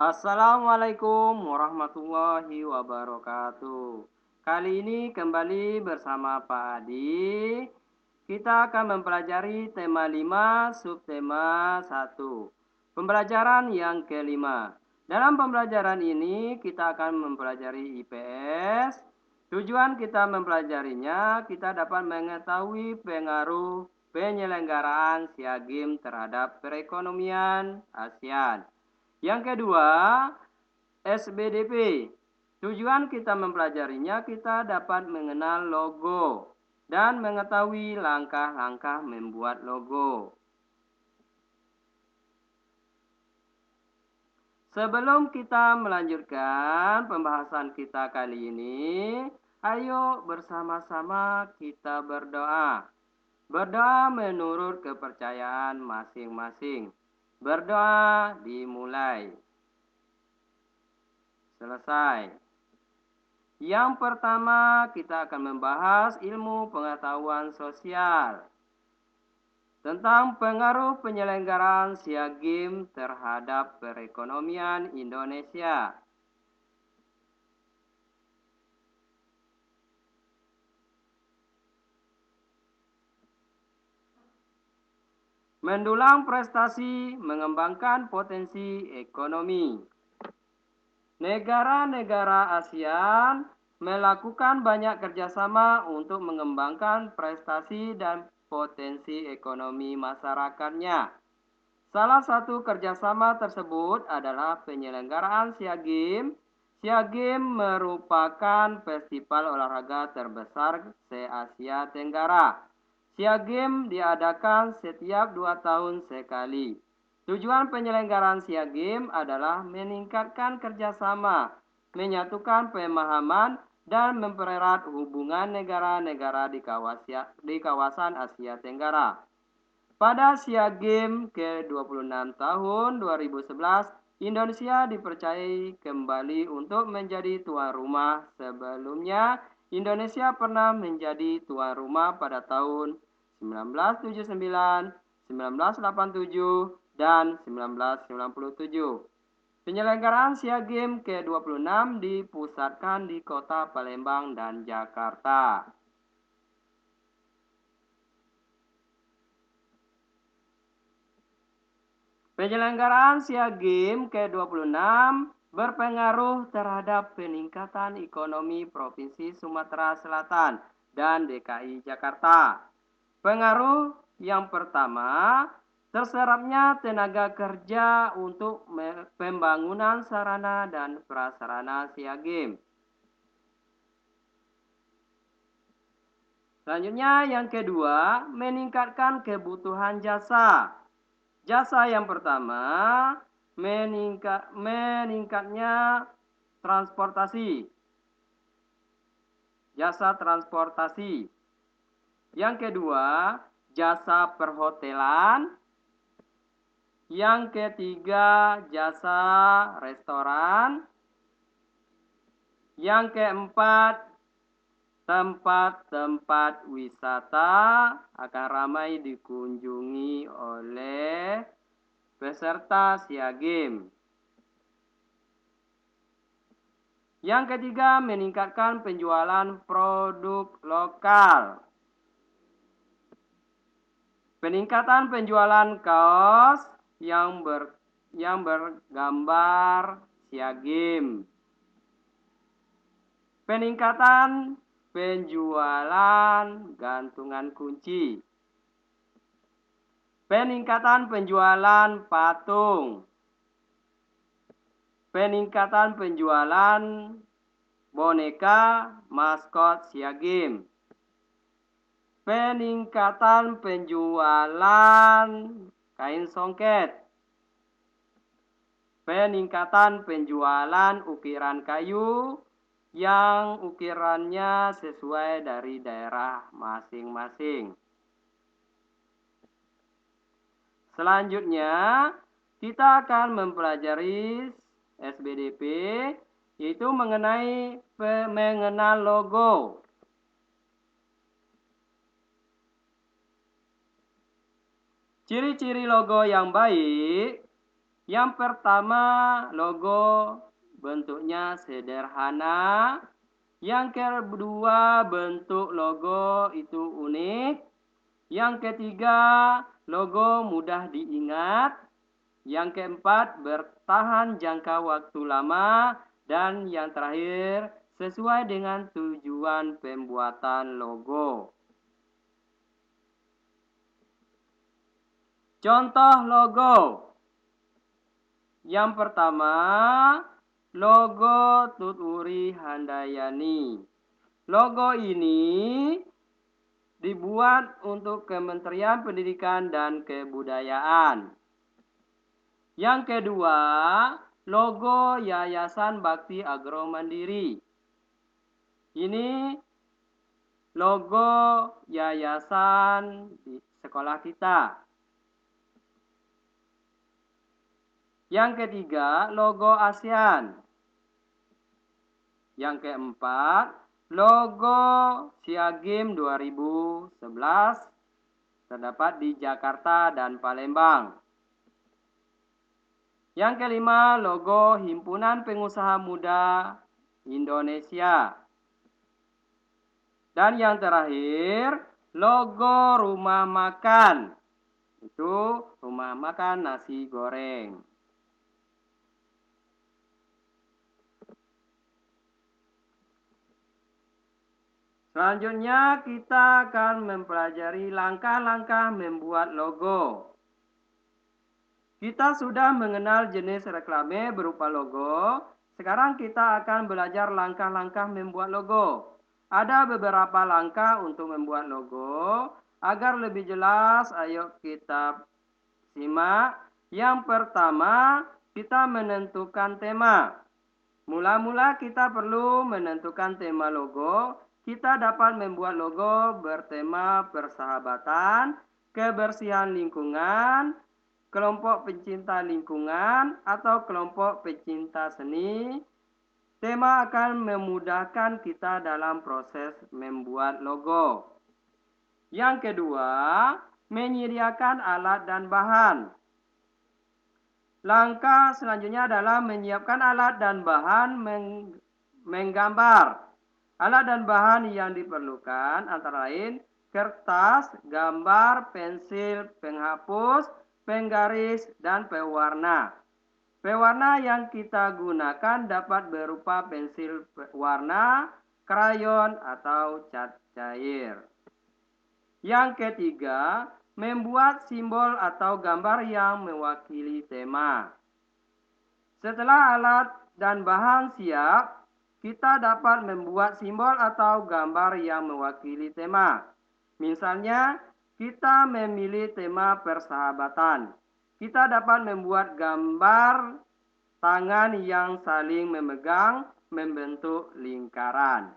Assalamualaikum warahmatullahi wabarakatuh. Kali ini kembali bersama Pak Adi. Kita akan mempelajari tema 5, subtema 1. Pembelajaran yang kelima. Dalam pembelajaran ini kita akan mempelajari IPS. Tujuan kita mempelajarinya, kita dapat mengetahui pengaruh penyelenggaraan SEA Games terhadap perekonomian ASEAN. Yang kedua, SBDP. Tujuan kita mempelajarinya, kita dapat mengenal logo dan mengetahui langkah-langkah membuat logo. Sebelum kita melanjutkan pembahasan kita kali ini, ayo bersama-sama kita berdoa. Berdoa menurut kepercayaan masing-masing. Berdoa dimulai. Selesai. Yang pertama, kita akan membahas ilmu pengetahuan sosial tentang pengaruh penyelenggaraan SEA Games terhadap perekonomian Indonesia. Mendulang prestasi, mengembangkan potensi ekonomi. Negara-negara ASEAN melakukan banyak kerjasama untuk mengembangkan prestasi dan potensi ekonomi masyarakatnya. Salah satu kerjasama tersebut adalah penyelenggaraan SEA Games. SEA Games merupakan festival olahraga terbesar se-Asia Tenggara. SEA Games diadakan setiap 2 tahun sekali. Tujuan penyelenggaraan SEA Games adalah meningkatkan kerjasama, menyatukan pemahaman, dan mempererat hubungan negara-negara di kawasan Asia Tenggara. Pada SEA Games ke-26 tahun 2011, Indonesia dipercayai kembali untuk menjadi tuan rumah. Sebelumnya, Indonesia pernah menjadi tuan rumah pada tahun 1979, 1987, dan 1997. Penyelenggaraan SEA Games ke-26 dipusatkan di kota Palembang dan Jakarta. Penyelenggaraan SEA Games ke-26 berpengaruh terhadap peningkatan ekonomi Provinsi Sumatera Selatan dan DKI Jakarta. Pengaruh yang pertama, terserapnya tenaga kerja untuk pembangunan sarana dan prasarana SEA Games. Selanjutnya yang kedua, meningkatkan kebutuhan jasa. Jasa yang pertama, meningkatnya transportasi. Jasa transportasi. Yang kedua, jasa perhotelan. Yang ketiga, jasa restoran. Yang keempat, tempat-tempat wisata akan ramai dikunjungi oleh peserta SEA Games. Yang ketiga, meningkatkan penjualan produk lokal. Peningkatan penjualan kaos yang bergambar SEA Games. Peningkatan penjualan gantungan kunci. Peningkatan penjualan patung. Peningkatan penjualan boneka maskot SEA Games. Peningkatan penjualan kain songket. Peningkatan penjualan ukiran kayu yang ukirannya sesuai dari daerah masing-masing. Selanjutnya, kita akan mempelajari SBDP, yaitu mengenal logo. Ciri-ciri logo yang baik Yang pertama, logo bentuknya sederhana. Yang kedua, bentuk logo itu unik. Yang ketiga, logo mudah diingat. Yang keempat, bertahan jangka waktu lama. Dan yang terakhir, sesuai dengan tujuan pembuatan logo. Contoh logo. Yang pertama, logo Tuturi Handayani. Logo ini dibuat untuk Kementerian Pendidikan dan Kebudayaan. Yang kedua, logo Yayasan Bakti Agro Mandiri. Ini logo yayasan di sekolah kita. Yang ketiga, logo ASEAN. Yang keempat, logo SEA Games 2011 terdapat di Jakarta dan Palembang. Yang kelima, logo Himpunan Pengusaha Muda Indonesia. Dan yang terakhir, logo rumah makan. Itu rumah makan nasi goreng. Selanjutnya kita akan mempelajari langkah-langkah membuat logo. Kita sudah mengenal jenis reklame berupa logo. Sekarang kita akan belajar langkah-langkah membuat logo. Ada beberapa langkah untuk membuat logo. Agar lebih jelas, ayo kita simak. Yang pertama, kita menentukan tema. Mula-mula kita perlu menentukan tema logo. Kita dapat membuat logo bertema persahabatan, kebersihan lingkungan, kelompok pencinta lingkungan, atau kelompok pencinta seni. Tema akan memudahkan kita dalam proses membuat logo. Yang kedua, menyediakan alat dan bahan. Langkah selanjutnya adalah menyiapkan alat dan bahan menggambar. Alat dan bahan yang diperlukan antara lain kertas, gambar, pensil, penghapus, penggaris, dan pewarna. Pewarna yang kita gunakan dapat berupa pensil warna, krayon, atau cat cair. Yang ketiga, membuat simbol atau gambar yang mewakili tema. Setelah alat dan bahan siap, kita dapat membuat simbol atau gambar yang mewakili tema. Misalnya, kita memilih tema persahabatan. Kita dapat membuat gambar tangan yang saling memegang membentuk lingkaran.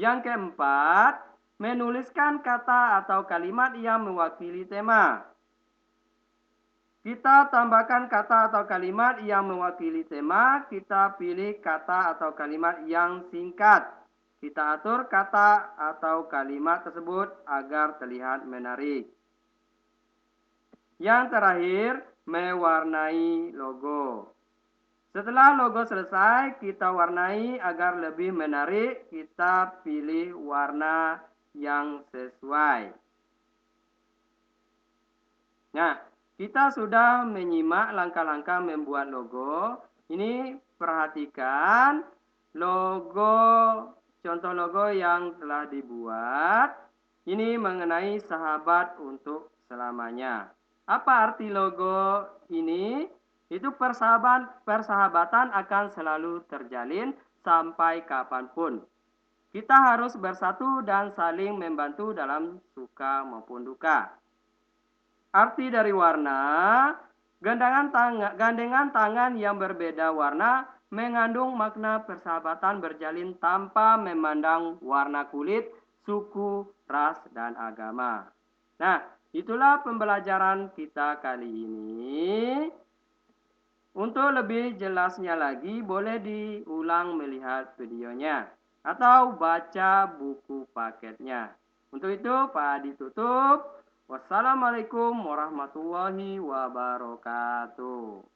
Yang keempat, menuliskan kata atau kalimat yang mewakili tema. Kita tambahkan kata atau kalimat yang mewakili tema. Kita pilih kata atau kalimat yang singkat. Kita atur kata atau kalimat tersebut agar terlihat menarik. Yang terakhir, mewarnai logo. Setelah logo selesai, kita warnai agar lebih menarik. Kita pilih warna yang sesuai. Nah, kita sudah menyimak langkah-langkah membuat logo. Ini perhatikan logo, contoh logo yang telah dibuat. Ini mengenai sahabat untuk selamanya. Apa arti logo ini? Itu persahabatan akan selalu terjalin sampai kapanpun. Kita harus bersatu dan saling membantu dalam suka maupun duka. Arti dari warna, gandengan tangan yang berbeda warna mengandung makna persahabatan berjalin tanpa memandang warna kulit, suku, ras, dan agama. Nah, itulah pembelajaran kita kali ini. Untuk lebih jelasnya lagi, boleh diulang melihat videonya atau baca buku paketnya. Untuk itu, Pak Adi tutup. Wassalamualaikum warahmatullahi wabarakatuh.